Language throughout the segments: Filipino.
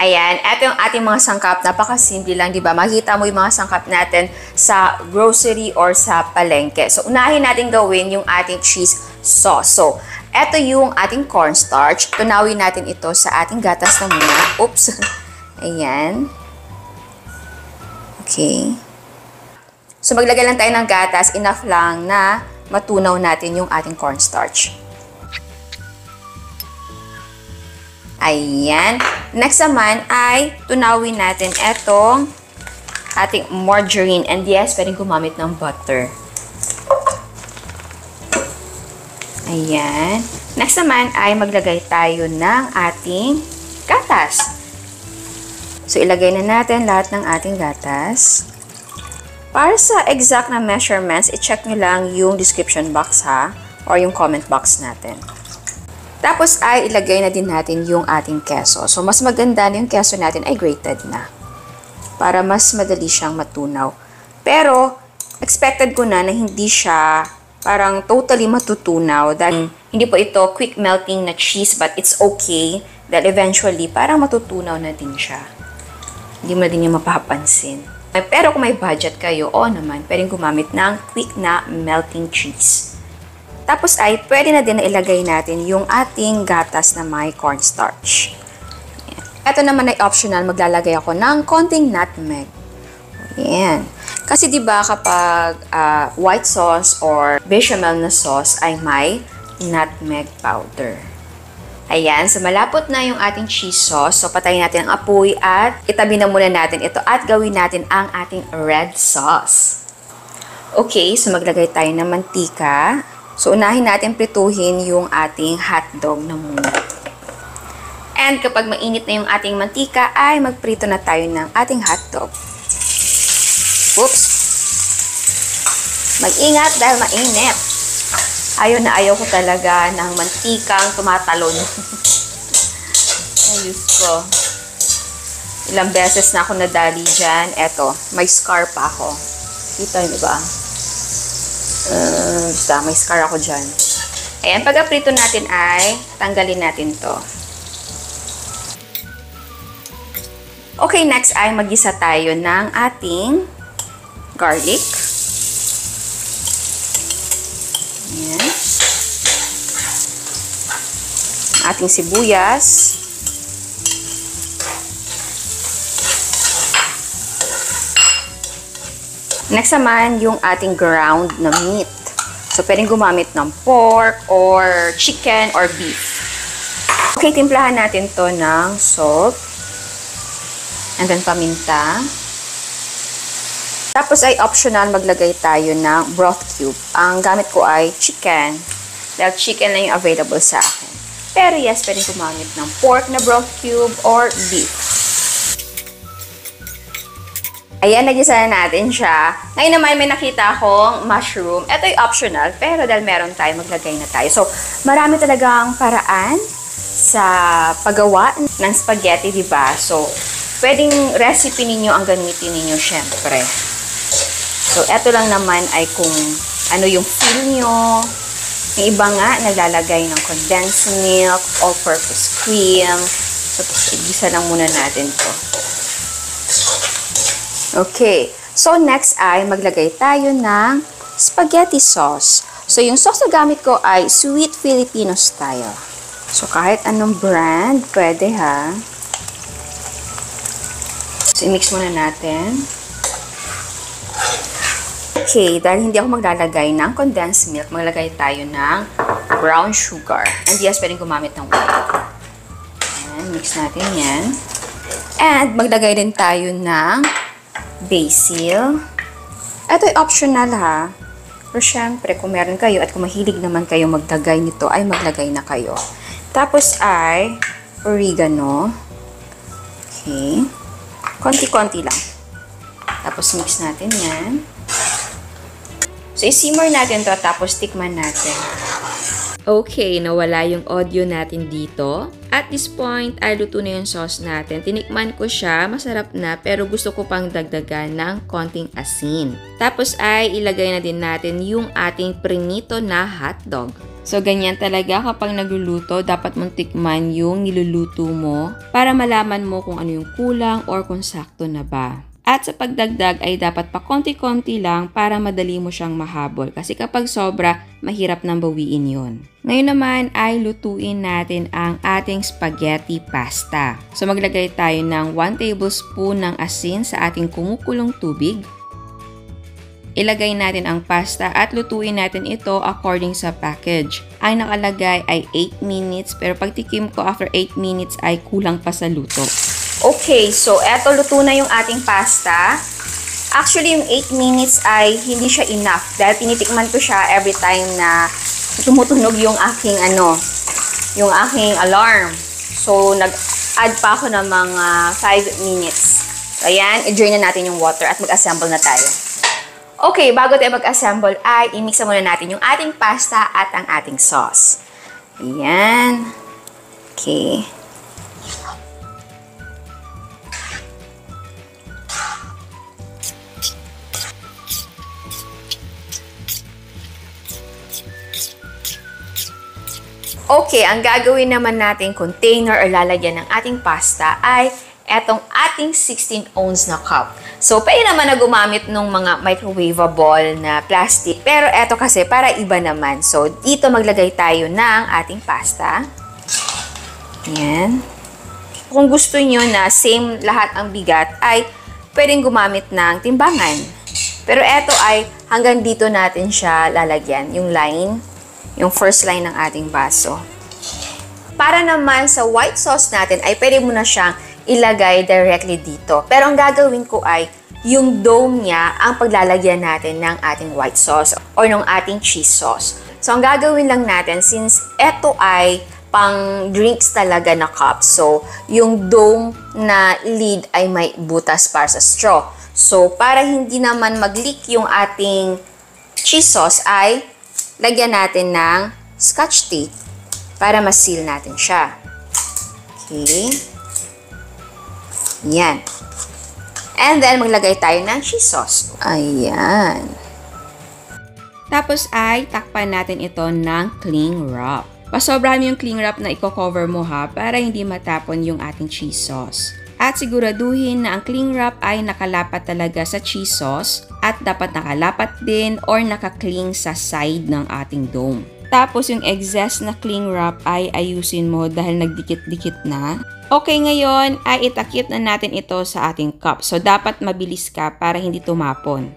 Ayan, eto yung ating mga sangkap. Napakasimple lang, di ba? Makikita mo yung mga sangkap natin sa grocery or sa palengke. So, unahin natin gawin yung ating cheese sauce. So, eto yung ating cornstarch. Tunawin natin ito sa ating gatas na muna. Oops! Ayan. Okay. So, maglagay lang tayo ng gatas. Enough lang na matunaw natin yung ating cornstarch. Ayan. Next naman ay tunawin natin etong ating margarine. And yes, pwedeng gumamit ng butter. Ayan. Next naman ay maglagay tayo ng ating gatas. So, ilagay na natin lahat ng ating gatas. Para sa exact na measurements, i-check nyo lang yung description box ha, or yung comment box natin. Tapos ay ilagay na din natin yung ating keso. So, mas maganda na yung keso natin ay grated na. Para mas madali siyang matunaw. Pero, expected ko na hindi siya parang totally matutunaw. Dahil hindi po ito quick melting na cheese, but it's okay. Dahil eventually, parang matutunaw na din siya. Hindi mo na din yung mapapansin. Pero kung may budget kayo, naman, pwedeng gumamit ng quick na melting cheese. Tapos ay, pwede na din na ilagay natin yung ating gatas na may cornstarch. Ito naman ay optional, maglalagay ako ng konting nutmeg. Ayan. Kasi diba kapag white sauce or bechamel na sauce ay may nutmeg powder. Ayan, so malapot na yung ating cheese sauce. So patayin natin ang apoy at itabi na muna natin ito at gawin natin ang ating red sauce. Okay, so maglagay tayo ng mantika. So, unahin natin prituhin yung ating hotdog na muna. And kapag mainit na yung ating mantika, ay magprito na tayo ng ating hotdog. Oops! Mag-ingat dahil mainit. Ayaw ko talaga ng mantikang tumatalon. Ayos ko. Ilang beses na ako nadali dyan. Eto, may scar pa ako. Kita niyo ba? Basta, may scar ako dyan. Ayan, pag-aprito natin ay tanggalin natin to. Okay, next ay mag-isa tayo ng ating garlic. Ayan. Ating sibuyas. Next naman, yung ating ground na meat. So, pwedeng gumamit ng pork or chicken or beef. Okay, timplahan natin to ng salt. And then, paminta. Tapos ay optional, maglagay tayo ng broth cube. Ang gamit ko ay chicken. Dahil chicken lang yung available sa akin. Pero yes, pwedeng gumamit ng pork na broth cube or beef. Ayan, nagisa na natin siya. Ngayon naman may nakita akong mushroom. Ito ay optional, pero dahil meron tayo, maglagay na tayo. So, marami talagang paraan sa paggawa ng spaghetti, diba? So, pwedeng recipe ninyo ang gamitin ninyo, syempre. So, ito lang naman ay kung ano yung feel nyo. Yung iba nga, naglalagay ng condensed milk, all-purpose cream. So, igisa lang muna natin to. Okay. So, next ay maglagay tayo ng spaghetti sauce. So, yung sauce na gamit ko ay Sweet Filipino style. So, kahit anong brand, pwede ha. So, i-mix muna natin. Okay, dahil hindi ako maglalagay ng condensed milk, maglagay tayo ng brown sugar. And yes, pwedeng gumamit ng white. Ayan, mix natin yan. And maglagay din tayo ng basil. Ito ay optional ha. Pero syempre, kung meron kayo at kung mahilig naman kayo magdagay nito, ay maglagay na kayo. Tapos ay oregano. Okay. Konti-konti lang. Tapos mix natin yan. So, i-simmer natin to tapos tikman natin. Okay, nawala yung audio natin dito. At this point, ay luto na yung sauce natin. Tinikman ko siya, masarap na, pero gusto ko pang dagdagan ng konting asin. Tapos ay ilagay na din natin yung ating prinito na hotdog. So, ganyan talaga kapag nagluluto, dapat mong tikman yung niluluto mo para malaman mo kung ano yung kulang or kung sakto na ba. At sa pagdagdag ay dapat pa konti-konti lang para madali mo siyang mahabol. Kasi kapag sobra, mahirap nang bawiin yon. Ngayon naman ay lutuin natin ang ating spaghetti pasta. So, maglagay tayo ng 1 tablespoon ng asin sa ating kumukulong tubig. Ilagay natin ang pasta at lutuin natin ito according sa package. Ang nakalagay ay 8 minutes pero pagtikim ko after 8 minutes ay kulang pa sa luto. Okay, so eto luto na yung ating pasta. Actually, yung 8 minutes ay hindi siya enough dahil tinitikman ko siya every time na tumutunog yung aking yung aking alarm. So, nag-add pa ako ng mga 5 minutes. So, ayan, i-drain na natin yung water at mag-assemble na tayo. Okay, bago tayo mag-assemble ay i-mix muna natin yung ating pasta at ang ating sauce. Ayan. Okay. Okay, ang gagawin naman natin container or lalagyan ng ating pasta ay etong ating 16 ounce na cup. So, pwede naman na gumamit ng mga microwavable na plastic. Pero eto kasi para iba naman. So, dito maglagay tayo ng ating pasta. Ayan. Kung gusto nyo na same lahat ang bigat, ay pwedeng gumamit ng timbangan. Pero eto ay hanggang dito natin siya lalagyan. Yung line, yung first line ng ating baso. Para naman sa white sauce natin, ay pwede mo na siyang ilagay directly dito. Pero ang gagawin ko ay yung dome niya ang paglalagyan natin ng ating white sauce or ng ating cheese sauce. So, ang gagawin lang natin, since eto ay pang drinks talaga na cup, so, yung dome na lid ay may butas para sa straw. So, para hindi naman mag-leak yung ating cheese sauce, ay lagyan natin ng scotch tape para ma-seal natin siya. Okay. Yan. And then, maglagay tayo ng cheese sauce. Ayan. Tapos ay takpan natin ito ng cling wrap. Pasobrahan mo yung cling wrap na i-cover mo ha para hindi matapon yung ating cheese sauce. At siguraduhin na ang cling wrap ay nakalapat talaga sa cheese sauce at dapat nakalapat din or nakakling sa side ng ating dome. Tapos yung excess na cling wrap ay ayusin mo dahil nagdikit-dikit na. Okay, ngayon ay itakip na natin ito sa ating cup. So, dapat mabilis ka para hindi tumapon.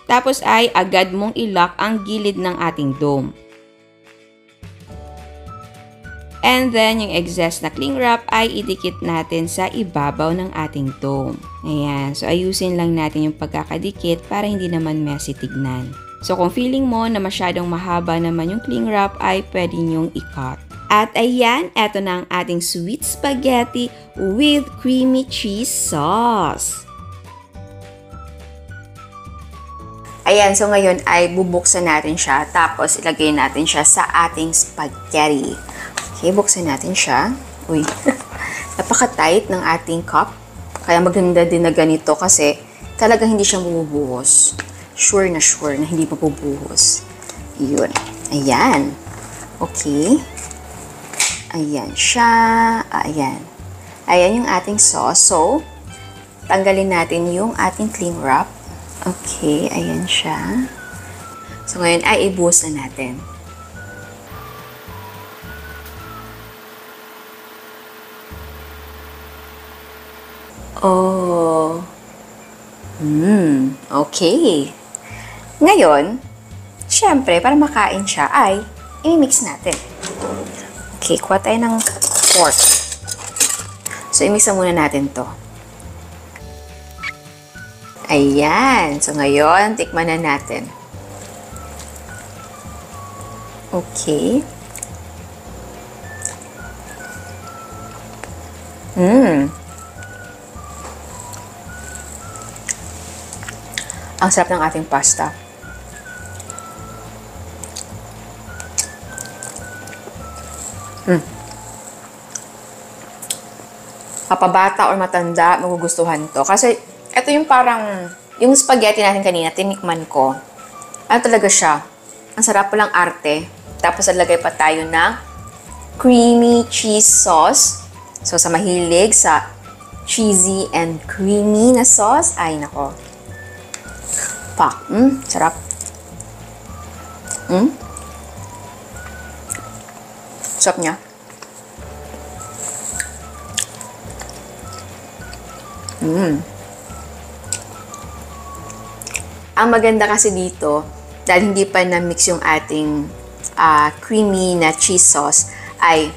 Tapos ay agad mong i-lock ang gilid ng ating dome. And then, yung excess na cling wrap ay idikit natin sa ibabaw ng ating dome. Ayan. So, ayusin lang natin yung pagkakadikit para hindi naman messy tignan. So, kung feeling mo na masyadong mahaba naman yung cling wrap ay pwede nyong i-cut. At ayan, eto na ang ating sweet spaghetti with creamy cheese sauce. Ayan, so ngayon ay bubuksan natin siya. Tapos, ilagay natin siya sa ating spaghetti. Okay, buksan natin siya. Uy, napaka-tight ng ating cup. Kaya maganda din na ganito kasi talaga hindi siya bumubuhos. Sure na hindi mabubuhos. Yun. Ayan. Okay. Ayan siya. Ayan. Ayan yung ating sauce. So, tanggalin natin yung ating cling wrap. Okay. Ayan siya. So, ngayon ay ibuhos na natin. Oh. Okay. Ngayon, syempre, para makain siya ay i-mix natin. Okay, kuha tayo ng fork. So, i-mix muna natin to. Ayan. So, ngayon, tikman na natin. Okay. Ang sarap ng ating pasta. Kapabata or matanda, magugustuhan to. Kasi, ito yung parang, yung spaghetti natin kanina, tinikman ko. Ano talaga siya? Ang sarap palang arte. Tapos nalagay pa tayo ng creamy cheese sauce. So sa mahilig sa cheesy and creamy na sauce, ay nako. Pak, sarap. Sarap niya. Ang maganda kasi dito, dahil hindi pa na-mix yung ating creamy na cheese sauce, ay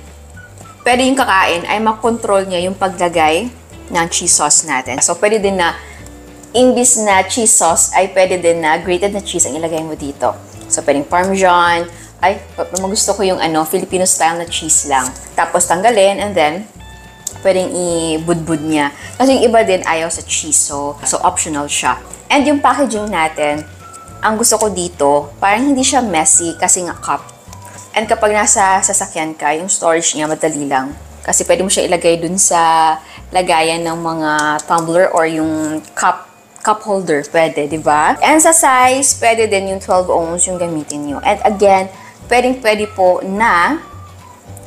pwede yung kakain ay makontrol niya yung paglagay ng cheese sauce natin. So, pwede din na, imbis na cheese sauce, ay pwede din na grated na cheese ang ilagay mo dito. So, pwedeng Parmesan, ay, gusto ko yung Filipino style na cheese lang. Tapos, tanggalin, and then, pwedeng i-budbud niya. Kasi yung iba din ayaw sa cheese, so optional siya. And yung packaging natin, ang gusto ko dito, parang hindi siya messy kasi nga cup. And kapag nasa sasakyan ka, yung storage niya madali lang. Kasi pwede mo siya ilagay dun sa lagayan ng mga tumbler or yung cup holder. Pwede, di ba? And sa size, pwede din yung 12 ounce yung gamitin nyo. And again, pwede po na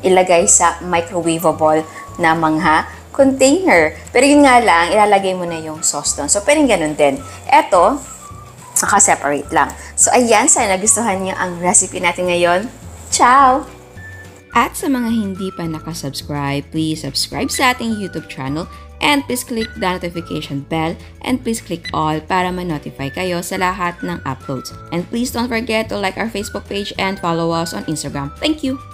ilagay sa microwavable na mga container. Pero yun nga lang, ilalagay mo na yung sauce doon. So, pwedeng ganun din. Eto, naka-separate lang. So, ayan, sana nagustuhan niyo ang recipe natin ngayon. Ciao! At sa mga hindi pa nakasubscribe, please subscribe sa ating YouTube channel and please click the notification bell and please click all para ma-notify kayo sa lahat ng uploads. And please don't forget to like our Facebook page and follow us on Instagram. Thank you!